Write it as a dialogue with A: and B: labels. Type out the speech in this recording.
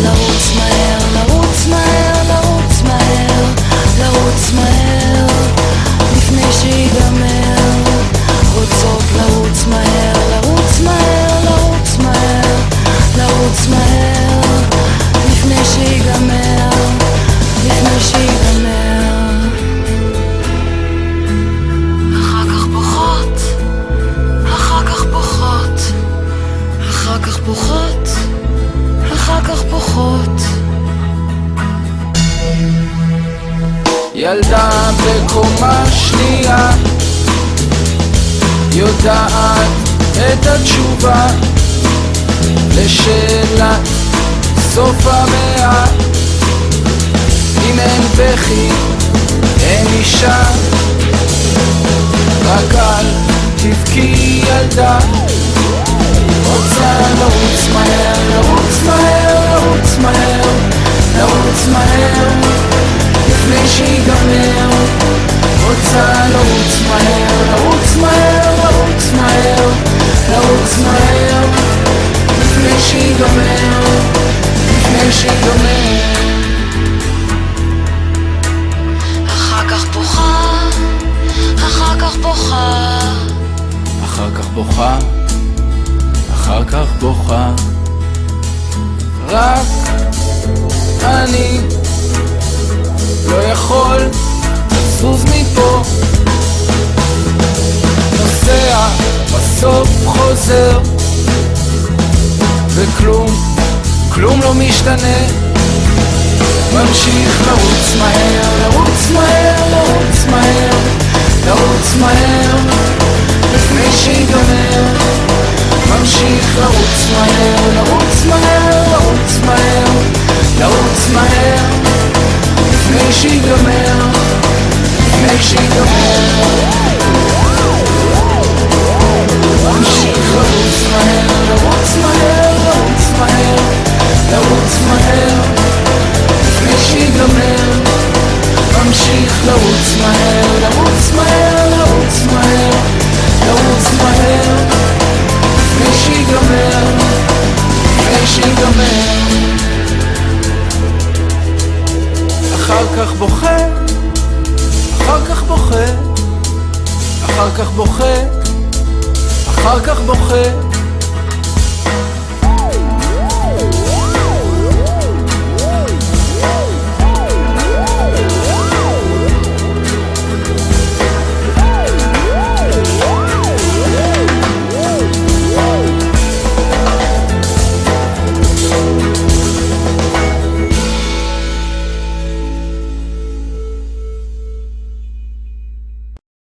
A: לרוץ מהר, לרוץ מהר, לרוץ מהר, לרוץ מהר, לפני שיגמר. רוצות לרוץ מהר, לרוץ מהר, לרוץ מהר, לרוץ מהר, לפני שיגמר, לפני שיגמר. אחר כך בוכות, אחר כך בוכות, אחר כך בוכות, אחר כך בוכות.
B: ילדה בקומה שנייה יודעת את התשובה לשאלת סוף המאה. אם אין בכי אין אישה, רק אל תבכי ילדה. רוצה לרוץ מהר, לרוץ מהר, לרוץ מהר, לרוץ מהר, לפני שיגמר. רוצה לרוץ מהר, לרוץ מהר, לרוץ מהר, לרוץ מהר, לפני שיגמר, לפני שיגמר.
A: אחר כך בוכה, אחר כך בוכה,
B: אחר כך בוכה, אחר כך בוכה. רק אני לא יכול לזוז מפה, נוסע בסוף חוזר, וכלום, כלום לא משתנה. ממשיך לרוץ מהר, לרוץ מהר, לרוץ מהר, לרוץ מהר, לפני שיגמר. ממשיך לרוץ מהר, לרוץ מהר, לרוץ מהר, לרוץ מהר, לפני שיגמר, לפני שיגמר. ממשיך לרוץ מהר, לרוץ מהר, לרוץ מהר, לרוץ מהר, לפני שיגמר. ממשיך לרוץ מהר, לרוץ מהר, לרוץ מהר, לרוץ מהר, לפני שיגמר, לפני שיגמר. אחר כך בוכה, אחר כך בוכה, אחר כך בוכה, אחר כך בוכה.